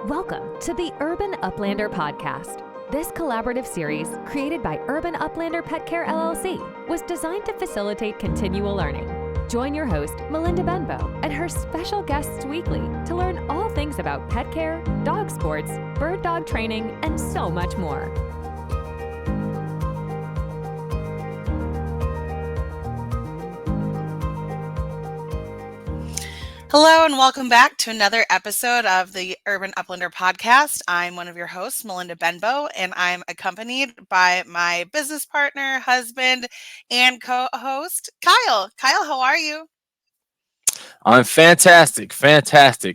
Welcome to the Urban Uplander Podcast. This collaborative series, created by Urban Uplander Pet Care LLC, was designed to facilitate continual learning. Join your host, Melinda Benbow, and her special guests weekly to learn all things about pet care, dog sports, bird dog training, and so much more. Hello and welcome back to another episode of the Urban Uplander Podcast. I'm one of your hosts, Melinda Benbow, and I'm accompanied by my business partner, husband, and co-host, Kyle. Kyle, how are you? I'm fantastic.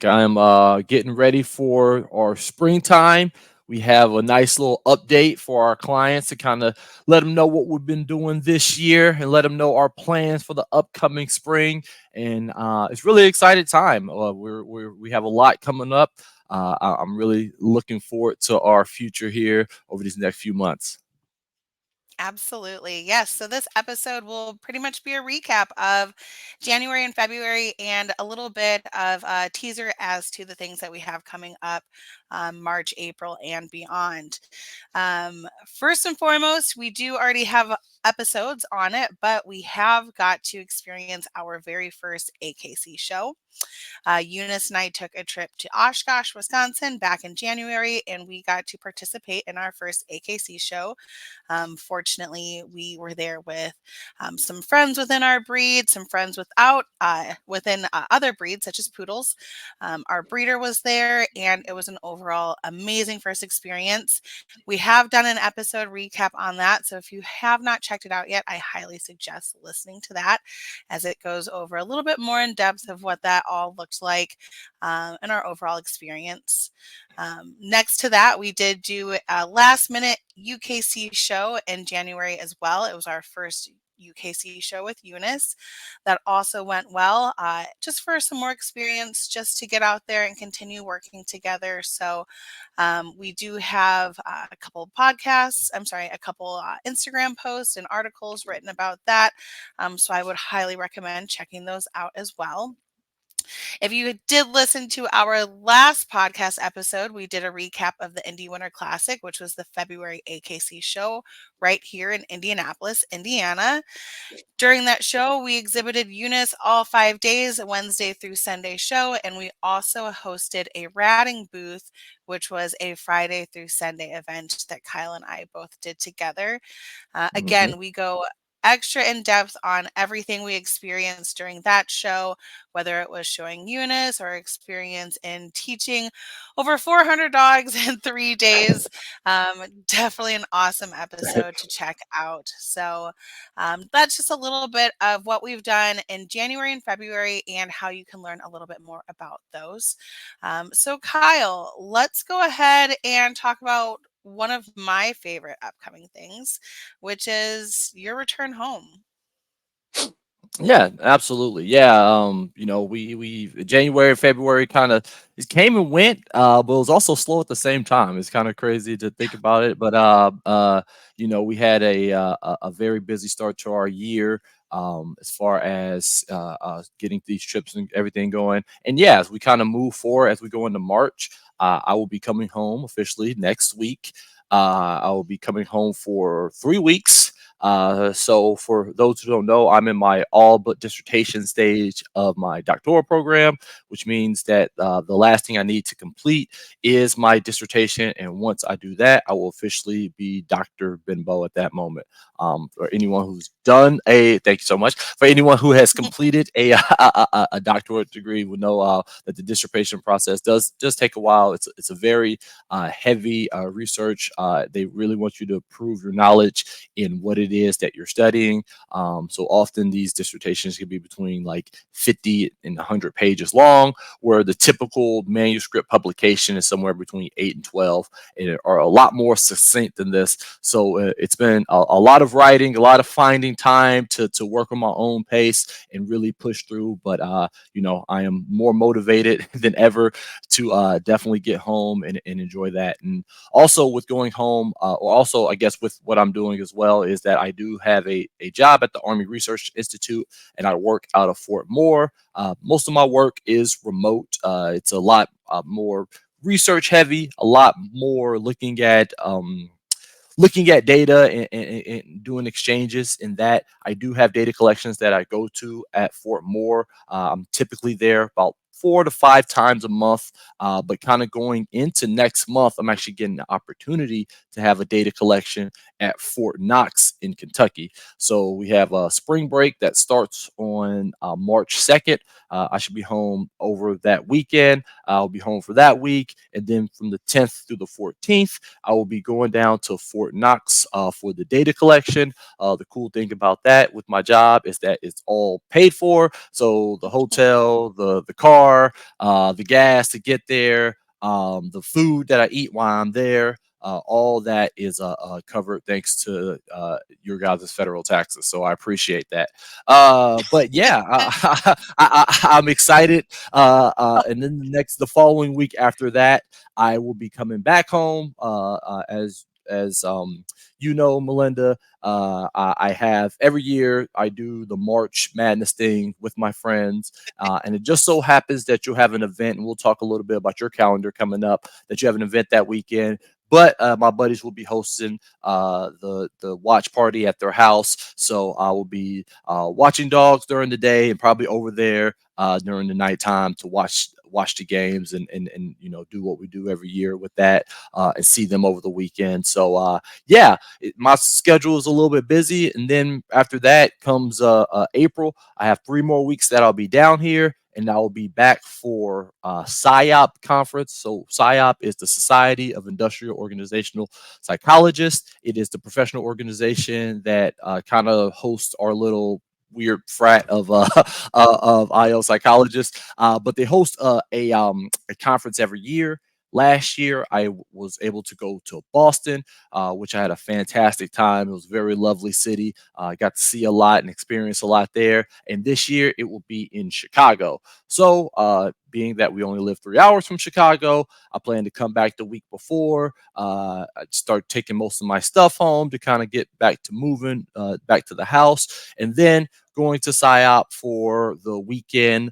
I'm getting ready for our springtime. We have a nice little update for our clients to kind of let them know what we've been doing this year and let them know our plans for the upcoming spring. And it's really exciting time. We have a lot coming up. I'm really looking forward to our future here over these next few months. Absolutely. Yes. So this episode will pretty much be a recap of January and February and a little bit of a teaser as to the things that we have coming up March, April, and beyond. First and foremost, we do already have episodes on it, but we have got to experience our very first AKC show. Eunice and I took a trip to Oshkosh, Wisconsin back in January, and we got to participate in our first AKC show. Fortunately, we were there with some friends within our breed, some friends within other breeds, such as poodles. Our breeder was there, and it was an overall amazing first experience. We have done an episode recap on that, so if you have not checked it out yet, I highly suggest listening to that, as it goes over a little bit more in depth of what that all looked like in our overall experience. Next to that, we did do a last minute UKC show in January as well. It was our first UKC show with Eunice. That also went well, just for some more experience, just to get out there and continue working together. So we do have a couple Instagram posts and articles written about that. So I would highly recommend checking those out as well. If you did listen to our last podcast episode, we did a recap of the Indy Winter Classic, which was the February AKC show right here in Indianapolis, Indiana. During that show, we exhibited Eunice all 5 days, Wednesday through Sunday show, and we also hosted a ratting booth, which was a Friday through Sunday event that Kyle and I both did together. Again, we go extra in depth on everything we experienced during that show, whether it was showing Eunice or experience in teaching over 400 dogs in 3 days. Definitely an awesome episode to check out. So that's just a little bit of what we've done in January and February and how you can learn a little bit more about those. So Kyle, let's go ahead and talk about one of my favorite upcoming things, which is your return home. Yeah, absolutely. Yeah, we January, February kind of it came and went, but it was also slow at the same time. It's kind of crazy to think about it, but we had a very busy start to our year. As far as getting these trips and everything going, and yeah, as we kind of move forward as we go into March, I will be coming home officially next week. I will be coming home for 3 weeks. So for those who don't know, I'm in my all but dissertation stage of my doctoral program, which means that the last thing I need to complete is my dissertation. And once I do that, I will officially be Dr. Benbow at that moment. For anyone who's thank you so much. For anyone who has completed a doctorate degree will know that the dissertation process does take a while. It's a very heavy research. They really want you to prove your knowledge in what it is that you're studying. So often these dissertations can be between like 50 and 100 pages long, where the typical manuscript publication is somewhere between 8 and 12, and are a lot more succinct than this. So it's been a lot of writing, a lot of finding time to work on my own pace and really push through. But I am more motivated than ever to definitely get home and enjoy that. And also with going home, or also I guess with what I'm doing as well, is that I do have a job at the Army Research Institute, and I work out of Fort Moore. Most of my work is remote. It's a lot more research heavy, a lot more looking at data and doing exchanges. In that, I do have data collections that I go to at Fort Moore. I'm typically there about 4 to 5 times a month. But kind of going into next month, I'm actually getting the opportunity to have a data collection at Fort Knox in Kentucky. So we have a spring break that starts on March 2nd. I should be home over that weekend. I'll be home for that week. And then from the 10th through the 14th, I will be going down to Fort Knox for the data collection. The cool thing about that with my job is that it's all paid for. So the hotel, the car, the gas to get there, the food that I eat while I'm there, all that is covered thanks to your guys' federal taxes. So I appreciate that. But yeah, I'm excited. And then the following week after that, I will be coming back home. As you know, Melinda, I have every year I do the March Madness thing with my friends, and it just so happens that you'll have an event, and we'll talk a little bit about your calendar coming up. That you have an event that weekend. But my buddies will be hosting the watch party at their house, so I will be watching dogs during the day and probably over there during the nighttime to watch the games and do what we do every year with that and see them over the weekend. So yeah, my schedule is a little bit busy, and then after that comes April. I have 3 more weeks that I'll be down here, and I will be back for PSYOP conference. So PSYOP is the Society of Industrial Organizational Psychologists. It is the professional organization that kind of hosts our little weird frat of of IO psychologists. But they host a conference every year. Last year, I was able to go to Boston, which I had a fantastic time. It was a very lovely city. I got to see a lot and experience a lot there. And this year, it will be in Chicago. So, being that we only live 3 hours from Chicago, I plan to come back the week before. I'd start taking most of my stuff home to kind of get back to moving back to the house. And then going to PSYOP for the weekend,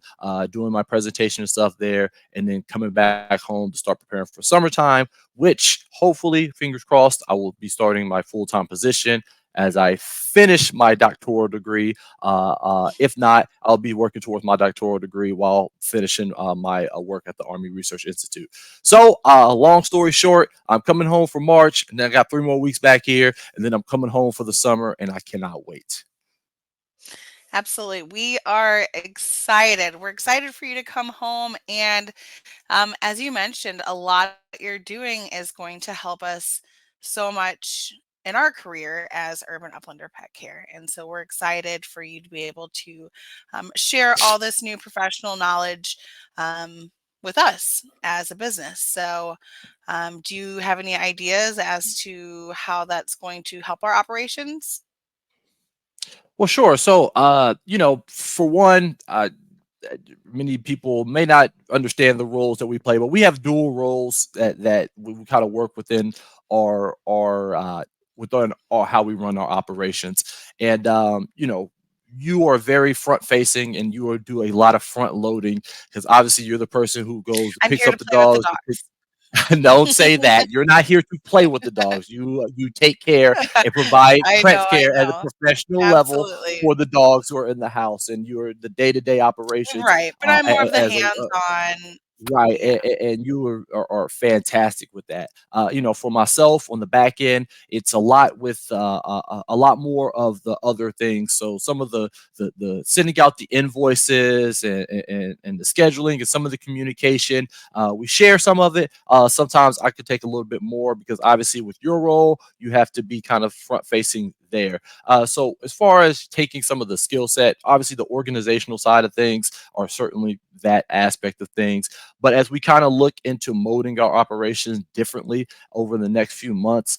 doing my presentation and stuff there, and then coming back home to start preparing for summertime, which hopefully, fingers crossed, I will be starting my full-time position as I finish my doctoral degree. If not, I'll be working towards my doctoral degree while finishing my work at the Army Research Institute. So, long story short, I'm coming home for March, and then I got 3 more weeks back here, and then I'm coming home for the summer, and I cannot wait. Absolutely. We are excited. We're excited for you to come home. And as you mentioned, a lot of what you're doing is going to help us so much in our career as Urban Uplander Pet Care. And so we're excited for you to be able to share all this new professional knowledge with us as a business. So, do you have any ideas as to how that's going to help our operations? Well, sure. So, for one, many people may not understand the roles that we play, but we have dual roles that we kind of work within our within our, how we run our operations. And you are very front facing, and you are do a lot of front loading because obviously you're the person who goes I'm picks here to up the play with the dogs. dogs. Don't say that. You're not here to play with the dogs. You take care and provide pet I care at a know. professional level Absolutely. for the dogs who are in the house, and you're the day-to-day operations Right. But I'm more of the as hands-on. right, Yeah. and you are fantastic with that. For myself on the back end, it's a lot with a lot more of the other things. So some of the sending out the invoices and the scheduling and some of the communication, we share some of it. Sometimes I could take a little bit more because obviously with your role, you have to be kind of front facing there. So as far as taking some of the skill set, obviously the organizational side of things are certainly that aspect of things. But as we kind of look into molding our operations differently over the next few months,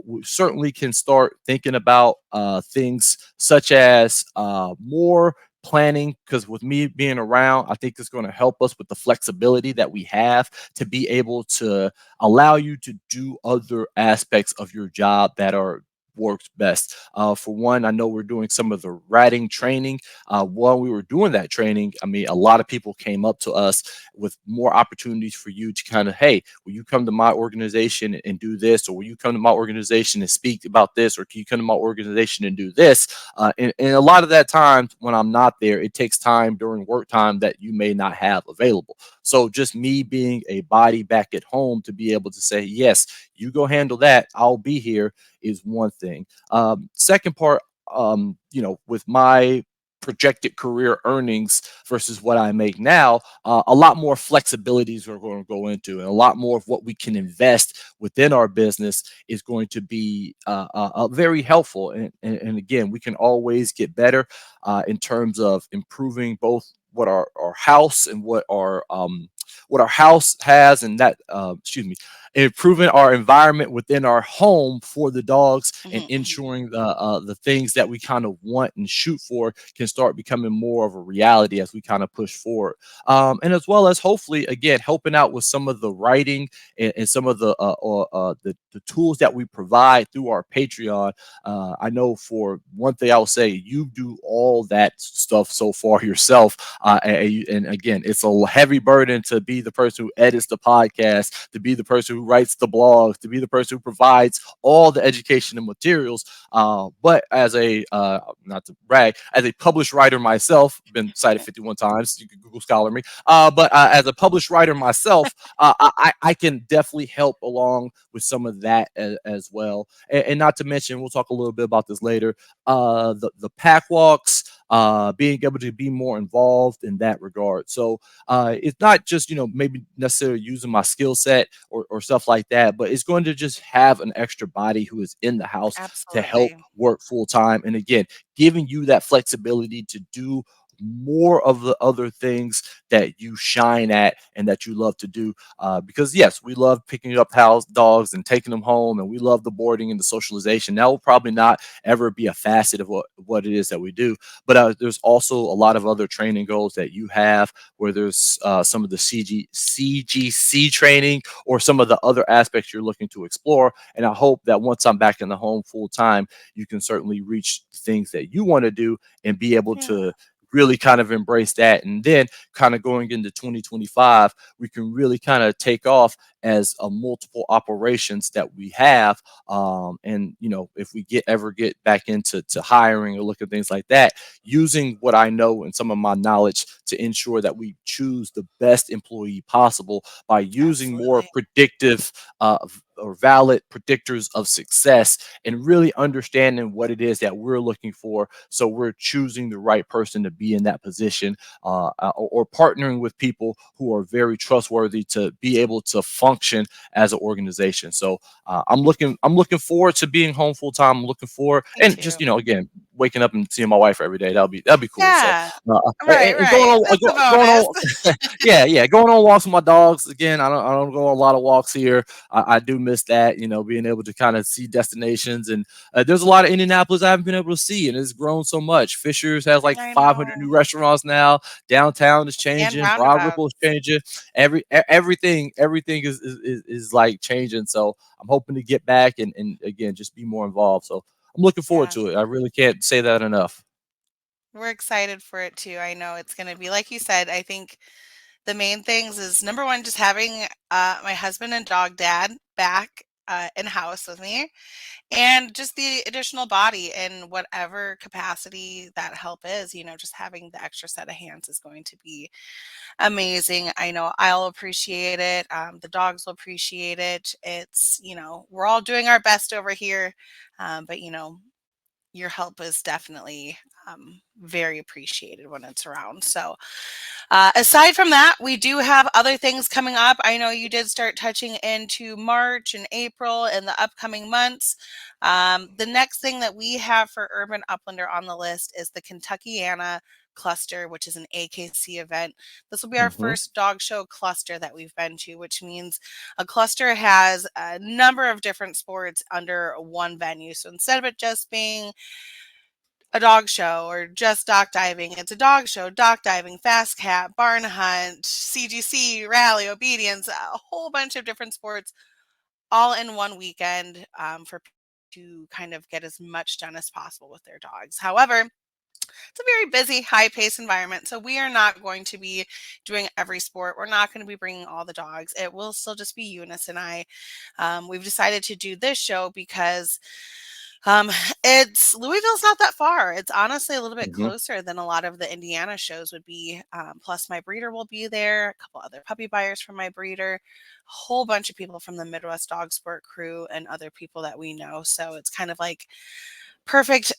we certainly can start thinking about things such as more planning, because with me being around, I think it's going to help us with the flexibility that we have to be able to allow you to do other aspects of your job that are works best. For one, I know we're doing some of the ratting training. While we were doing that training, I mean, a lot of people came up to us with more opportunities for you to kind of, hey, will you come to my organization and do this, or will you come to my organization and speak about this, or can you come to my organization and do this? And a lot of that time when I'm not there, it takes time during work time that you may not have available. So just me being a body back at home to be able to say, yes, you go handle that, I'll be here, is one thing. Second part, with my projected career earnings versus what I make now, a lot more flexibilities are going to go into, and a lot more of what we can invest within our business is going to be very helpful. And again, we can always get better in terms of improving both what our house and what our house has, and that improving our environment within our home for the dogs, and ensuring the things that we kind of want and shoot for can start becoming more of a reality as we kind of push forward. And as well as hopefully, again, helping out with some of the writing and some of the tools that we provide through our Patreon. I know for one thing, I'll say you do all that stuff so far yourself. And again, it's a heavy burden to be the person who edits the podcast, to be the person who writes the blogs, to be the person who provides all the education and materials. But as a, not to brag, as a published writer myself, been cited 51 times, you can Google Scholar me. But as a published writer myself, I can definitely help along with some of that as well. And not to mention, we'll talk a little bit about this later, the pack walks, being able to be more involved in that regard. So it's not just, maybe necessarily using my skill set or stuff like that, but it's going to just have an extra body who is in the house to help Absolutely. work full time. And again, giving you that flexibility to do more of the other things that you shine at and that you love to do. Because yes, we love picking up house dogs and taking them home, and we love the boarding and the socialization. That will probably not ever be a facet of what it is that we do. But there's also a lot of other training goals that you have, where there's some of the CGC training or some of the other aspects you're looking to explore. And I hope that once I'm back in the home full time, you can certainly reach the things that you want to do and be able Yeah. to really kind of embrace that. And then kind of going into 2025, we can really kind of take off as a multiple operations that we have. And if we ever get back into hiring or look at things like that, using what I know and some of my knowledge to ensure that we choose the best employee possible by using more Absolutely. predictive or valid predictors of success, and really understanding what it is that we're looking for, so we're choosing the right person to be in that position, or partnering with people who are very trustworthy to be able to function as an organization. So I'm looking forward to being home full time. I'm looking forward, Me and too. just again, waking up and seeing my wife every day. That'll be cool. So Yeah. and, Right, and going right. on That's a going bonus. on yeah, going on walks with my dogs. Again, I don't go on a lot of walks here. I do miss that, being able to kind of see destinations. And there's a lot of Indianapolis I haven't been able to see, and it's grown so much. Fishers has like I 500 know. new restaurants now. Downtown is And changing. Broad Ripple is roundabouts. changing. Everything is like changing. So I'm hoping to get back and again just be more involved. So I'm looking forward Yeah. to it. I really can't say that enough. We're excited for it too. I know it's going to be, like you said, I think the main things is number one, just having my husband and dog dad back in house with me, and just the additional body in whatever capacity that help is. Just having the extra set of hands is going to be amazing. I know I'll appreciate it. The dogs will appreciate it. We're all doing our best over here, but your help is definitely very appreciated when it's around. So, aside from that, we do have other things coming up. I know you did start touching into March and April and the upcoming months. The next thing that we have for Urban Uplander on the list is the Kentuckiana cluster, which is an AKC event. This will be our Hmm. first dog show cluster that we've been to, which means a cluster has a number of different sports under one venue. So instead of it just being a dog show or just dock diving, it's a dog show, dock diving, fast cat, barn hunt, CGC, rally, obedience, a whole bunch of different sports all in one weekend for to kind of get as much done as possible with their dogs. However, it's a very busy, high paced environment. So we are not going to be doing every sport. We're not going to be bringing all the dogs. It will still just be Eunice and I. We've decided to do this show because um, it's Louisville's not that far. It's honestly a little bit Mhm. closer than a lot of the Indiana shows would be. Plus, my breeder will be there, a couple other puppy buyers from my breeder, a whole bunch of people from the Midwest Dog Sport crew, and other people that we know. So it's kind of like perfect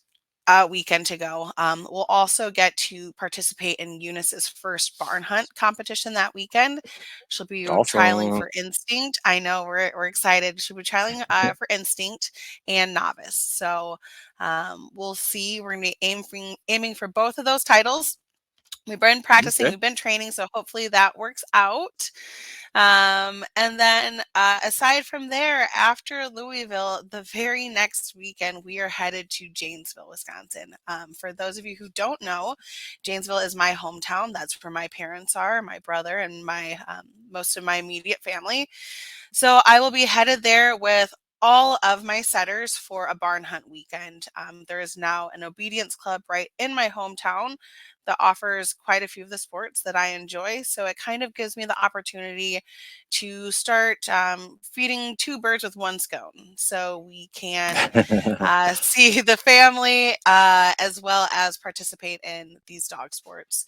weekend to go. We'll also get to participate in Eunice's first barn hunt competition that weekend. She'll be trialing Awesome. for Instinct. I know we're excited. She'll be trialing for Instinct and Novice. So we'll see. We're going to be aiming for both of those titles. We've been practicing, Okay. we've been training, so hopefully that works out. And then aside from there, after Louisville, the very next weekend, we are headed to Janesville, Wisconsin. For those of you who don't know, Janesville is my hometown. That's where my parents are, my brother, and my most of my immediate family. So I will be headed there with all of my setters for a barn hunt weekend. There is now an obedience club right in my hometown that offers quite a few of the sports that I enjoy. So it kind of gives me the opportunity to start feeding two birds with one stone. So we can see the family as well as participate in these dog sports.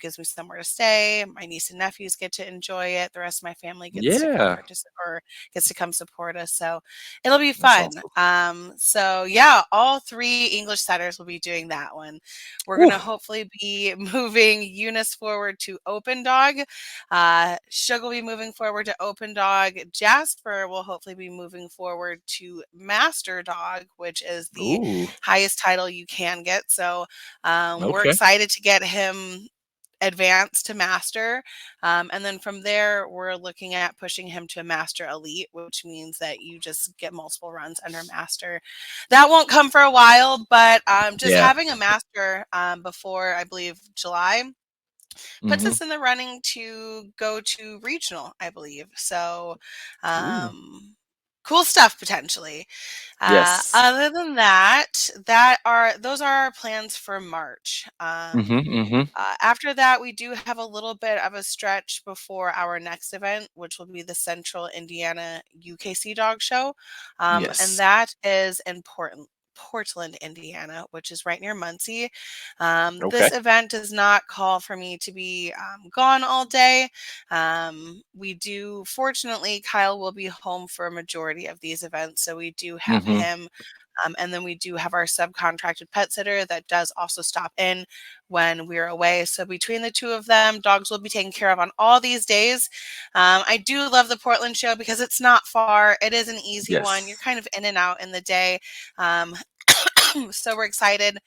Gives me somewhere to stay. My niece and nephews get to enjoy it. The rest of my family gets to come Yeah, participate or gets to come support us. So it'll be that's fun. awesome. So yeah, all three English setters will be doing that one. We're Woo. gonna hopefully be moving Eunice forward to open dog. Sugar will be moving forward to open dog. Jasper will hopefully be moving forward to master dog, which is the Ooh. highest title you can get. So we're Okay. excited to get him advanced to master. And then from there, we're looking at pushing him to a master elite, which means that you just get multiple runs under master. That won't come for a while, but just Yeah. having a master before, I believe, July puts Mhm. us in the running to go to regional, I believe. So Ooh. cool stuff potentially. Yes. Other than that, those are our plans for March. Mhm, mhm. After that, we do have a little bit of a stretch before our next event, which will be the Central Indiana UKC Dog Show, and Yes. that is in Portland, Indiana, which is right near Muncie. Okay. This event does not call for me to be gone all day. Fortunately, Kyle will be home for a majority of these events, so we do have Mhm. him. And then we do have our subcontracted pet sitter that does also stop in when we're away. So between the two of them, dogs will be taken care of on all these days. I do love the Portland show because it's not far. It is an easy one. You're Yes. kind of in and out in the day. Um, so we're excited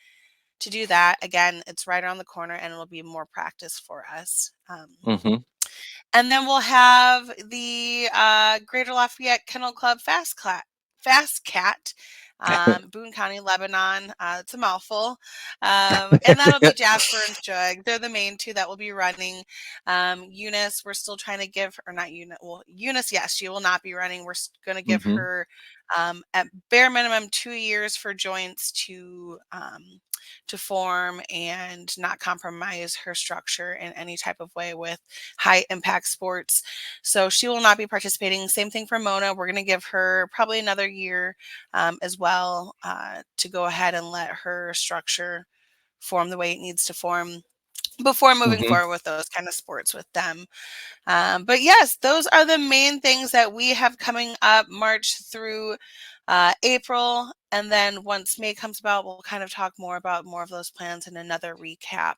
to do that. Again, it's right around the corner and it'll be more practice for us. Mhm. And then we'll have the Greater Lafayette Kennel Club Fast Cat, Boone County, Lebanon. It's a mouthful. And that'll be Jasper and Shug. They're the main two that will be running. Eunice, we're still trying to give, or not Eunice, well, Eunice, yes, she will not be running. We're going to give Mhm. her at bare minimum 2 years for joints to form and not compromise her structure in any type of way with high impact sports. So she will not be participating. Same thing for Mona. We're going to give her probably another year as well to go ahead and let her structure form the way it needs to form before moving Mhm. forward with those kind of sports with them. But yes, those are the main things that we have coming up March through April. And then once May comes about, we'll kind of talk more about more of those plans in another recap.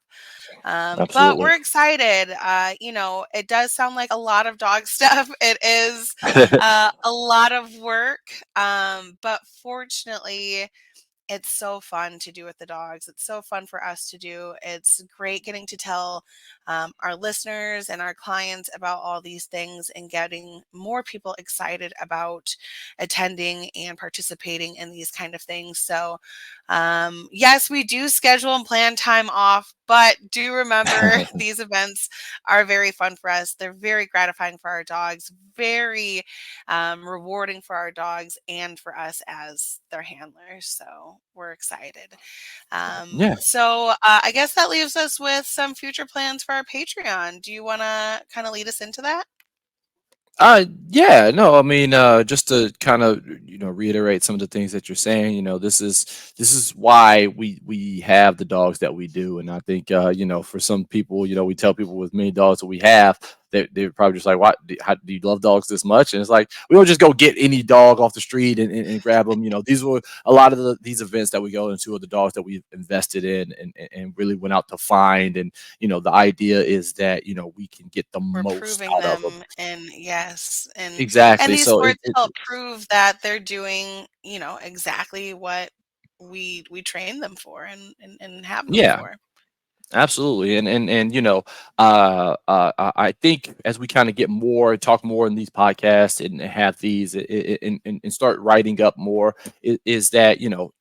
But Absolutely. we're excited. It does sound like a lot of dog stuff. It is a lot of work. But fortunately, it's so fun to do with the dogs. It's so fun for us to do. It's great getting to tell our listeners and our clients about all these things and getting more people excited about attending and participating in these kind of things. So, yes, we do schedule and plan time off, but do remember these events are very fun for us. They're very gratifying for our dogs, very rewarding for our dogs and for us as their handlers. So we're excited. Yeah. I guess that leaves us with some future plans for our Patreon. Do you want to kind of lead us into that? Yeah, no, I mean, just to kind of, reiterate some of the things that you're saying, this is why we have the dogs that we do. And I think, for some people, we tell people with many dogs that we have, they're probably just like, how do you love dogs this much? And it's like, we don't just go get any dog off the street and grab them. These were a lot of these events that we go into are the dogs that we've invested in and really went out to find. And, the idea is that, we can get the We're most proving out of them. them, and yes, and Exactly. these So sports help prove that they're doing, exactly what we train them for and have them yeah, for. absolutely. And I think as we kind of get more talk more in these podcasts and have these and start writing up more is that to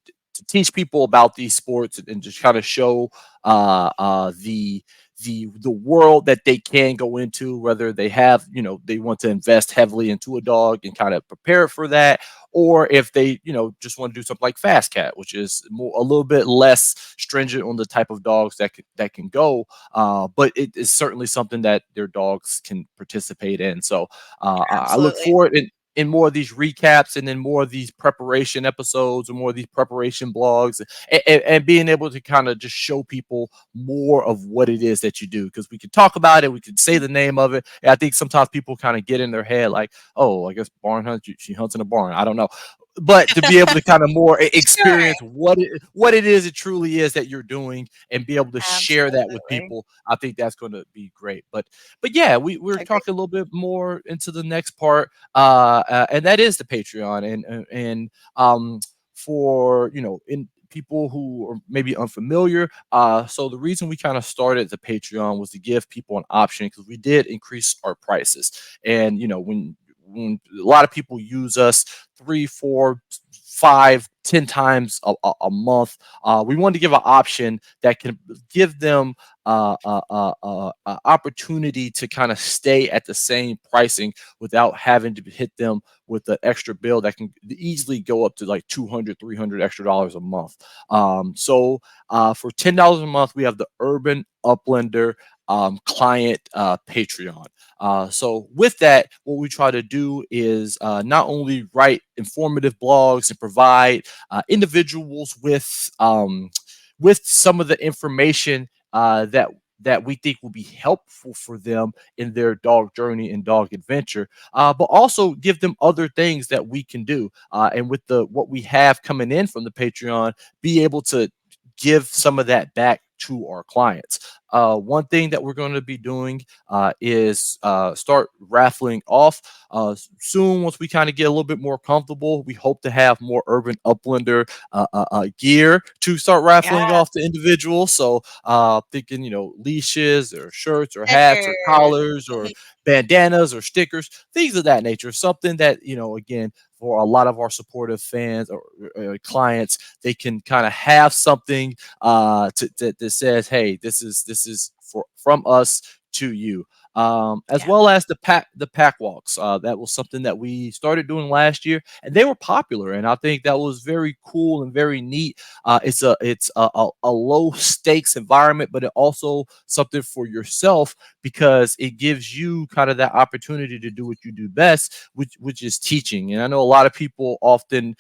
teach people about these sports and just kind of show the world that they can go into, whether they have they want to invest heavily into a dog and kind of prepare for that, or if they just want to do something like fast cat, which is a little bit less stringent on the type of dogs that can go, but it is certainly something that their dogs can participate in. So I look Absolutely. forward in more of these recaps and then more of these preparation episodes or more of these preparation blogs, and being able to kind of just show people more of what it is that you do, because we could talk about it, we could say the name of it, and I think sometimes people kind of get in their head like, oh, I guess barn hunt, she hunts in a barn, I don't know. But to be able to kind of more Sure. experience what it is it truly is that you're doing and be able to share that with Absolutely. people, I think that's going to be great. But yeah, we're Agree. talking a little bit more into the next part, and that is the Patreon. And for in people who are maybe unfamiliar, so the reason we kind of started the Patreon was to give people an option, because we did increase our prices. And when a lot of people use us 3, 4, 5, 10 times a month, we wanted to give an option that can give them opportunity to kind of stay at the same pricing without having to hit them with the extra bill that can easily go up to like 200, 300 extra dollars a month. So for $10 a month, we have the Urban Uplander client Patreon. So with that, what we try to do is not only write informative blogs and provide individuals with some of the information that we think will be helpful for them in their dog journey and dog adventure, but also give them other things that we can do. And with the what we have coming in from the Patreon, be able to give some of that back to our clients. One thing that we're going to be doing is start raffling off soon. Once we kind of get a little bit more comfortable, we hope to have more Urban Uplander gear to start raffling Yeah. off to individuals. So thinking, leashes or shirts or hats or Stickers. collars or Mhm. bandanas or stickers, things of that nature. Something that, again, for a lot of our supportive fans or clients, they can kind of have something that says, "Hey, this is from us to you." As Yeah. well as the pack walks. That was something that we started doing last year, and they were popular. And I think that was very cool and very neat. It's a low stakes environment, but it also something for yourself, because it gives you kind of that opportunity to do what you do best, which is teaching. And I know a lot of people often,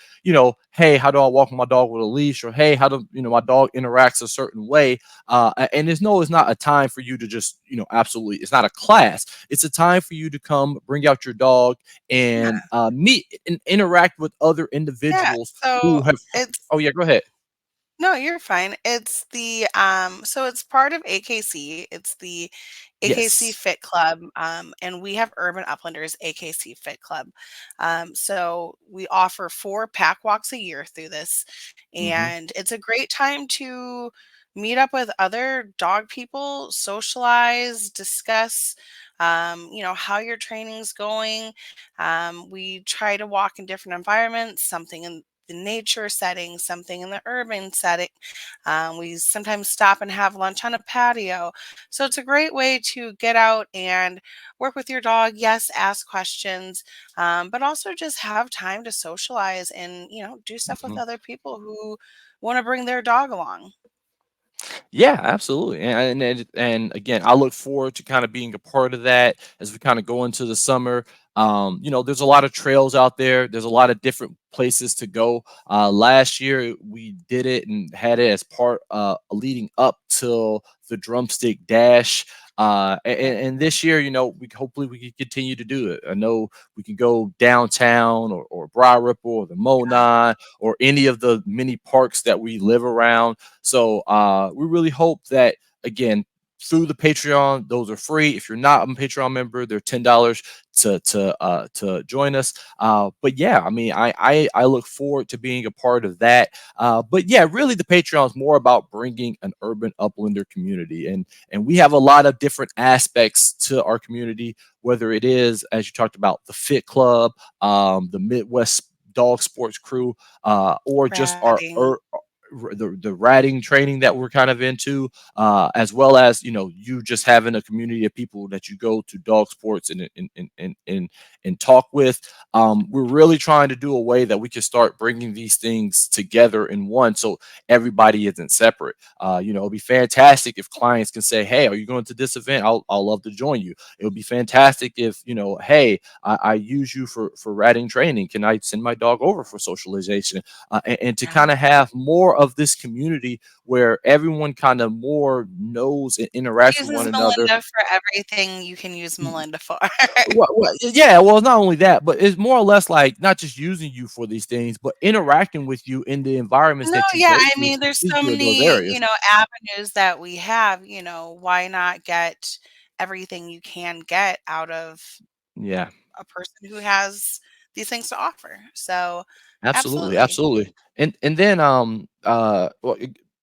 hey, how do I walk my dog with a leash? Or hey, how do my dog interacts a certain way? And it's not a time for you to just, absolutely, it's not a class. It's a time for you to come, bring out your dog, Yeah. and meet and interact with other Yeah. individuals So who have. it's Oh yeah, go ahead. no, you're fine. It's the so it's part of AKC. It's the AKC Yes. Fit Club, and we have Urban Uplanders AKC Fit Club. So we offer 4 pack walks a year through this, Hmm. and it's a great time to meet up with other dog people, socialize, discuss, how your training's going. We try to walk in different environments, something in the nature setting, something in the urban setting. We sometimes stop and have lunch on a patio. So it's a great way to get out and work with your dog. Yes, ask questions, but also just have time to socialize and, do stuff with Mhm. other people who want to bring their dog along. Yeah, absolutely. And again, I look forward to kind of being a part of that as we kind of go into the summer. There's a lot of trails out there. There's a lot of different places to go. Last year we did it and had it as part leading up till the drumstick dash. And this year, we hopefully we can continue to do it. I know we can go downtown or Broad Ripple or the Yeah. Monon or any of the many parks that we live around. So we really hope that again through the Patreon, those are free. If you're not a Patreon member, they're $10 to join us. But yeah, I mean, I look forward to being a part of that. But yeah, really, the Patreon is more about bringing an urban uplander community, and we have a lot of different aspects to our community. Whether it is, as you talked about, the Fit Club, the Midwest Dog Sports Crew, or just our Ratting. the ratting training that we're kind of into, as well as you just having a community of people that you go to dog sports and talk with. We're really trying to do a way that we can start bringing these things together in one, so everybody isn't separate. It'd be fantastic if clients can say, "Hey, are you going to this event? I'll love to join you." It would be fantastic if "Hey, I use you for ratting training. Can I send my dog over for socialization?" And to Yeah. kind of have more of this community where everyone kind of more knows and interacts with one Uses another. Melinda for everything you can use Y- Melinda for. yeah, well, not only that, but it's more or less like not just using you for these things, but interacting with you in the environments No, that you yeah, go I to mean, there's so into those many, areas. avenues that we have, why not get everything you can get out of Yeah. a person who has these things to offer. So, Absolutely, absolutely. absolutely. And then well,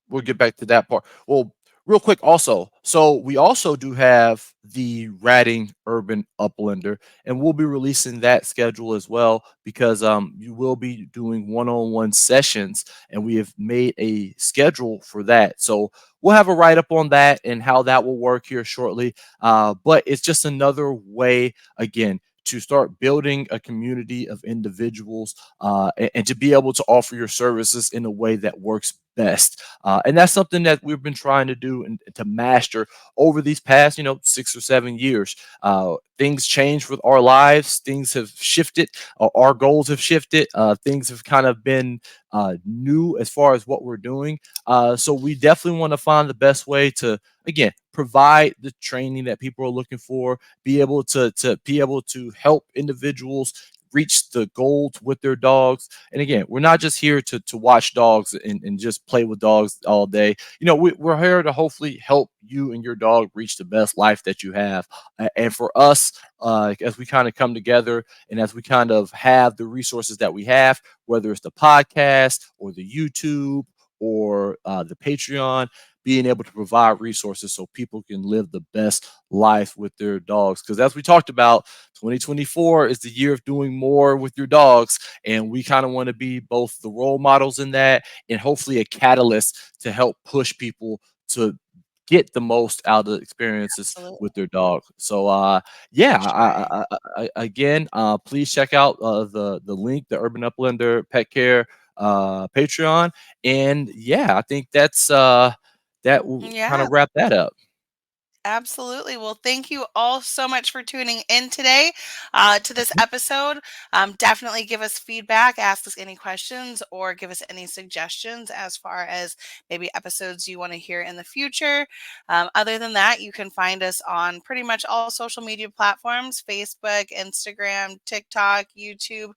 we'll get back to that part. Well, real quick also. So we also do have the Ratting Urban Uplander, and we'll be releasing that schedule as well because you will be doing one-on-one sessions, and we have made a schedule for that. So we'll have a write-up on that and how that will work here shortly. But it's just another way again to start building a community of individuals, and to be able to offer your services in a way that works best. And that's something that we've been trying to do and to master over these past, 6 or 7 years. Things change with our lives. Things have shifted. Our goals have shifted. Things have kind of been new as far as what we're doing. So we definitely want to find the best way to, again, provide the training that people are looking for, be able to be able to help individuals reach the goals with their dogs. And again, we're not just here to watch dogs and just play with dogs all day. We're here to hopefully help you and your dog reach the best life that you have. And for us, as we kind of come together and as we kind of have the resources that we have, whether it's the podcast or the YouTube or the Patreon, being able to provide resources so people can live the best life with their dogs. Because as we talked about, 2024 is the year of doing more with your dogs. And we kind of want to be both the role models in that and hopefully a catalyst to help push people to get the most out of the experiences Absolutely. with their dog. So yeah, Try. again, please check out the link, the Urban Uplander Pet Care Patreon. And yeah, I think that will kind Yeah. of wrap that up. Absolutely. Well, thank you all so much for tuning in today to this Mhm. episode. Definitely give us feedback, ask us any questions, or give us any suggestions as far as maybe episodes you want to hear in the future. Other than that, you can find us on pretty much all social media platforms: Facebook, Instagram, TikTok, YouTube,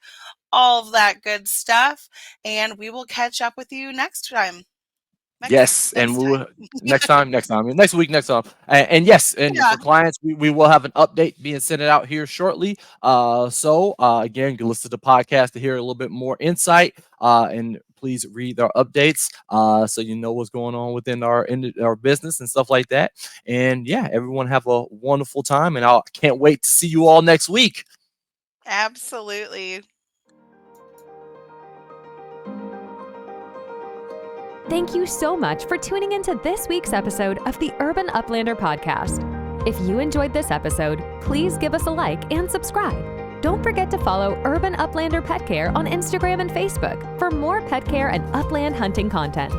all of that good stuff. And we will catch up with you next time. Yes, and Next we will time. next week, next time, and yes, and Yeah. for clients, we will have an update being sent out here shortly. So again, you can listen to the podcast to hear a little bit more insight, and please read our updates so you know what's going on within our business and stuff like that. And yeah, everyone have a wonderful time, and I can't wait to see you all next week. Absolutely. Thank you so much for tuning into this week's episode of the Urban Uplander Podcast. If you enjoyed this episode, please give us a like and subscribe. Don't forget to follow Urban Uplander Pet Care on Instagram and Facebook for more pet care and upland hunting content.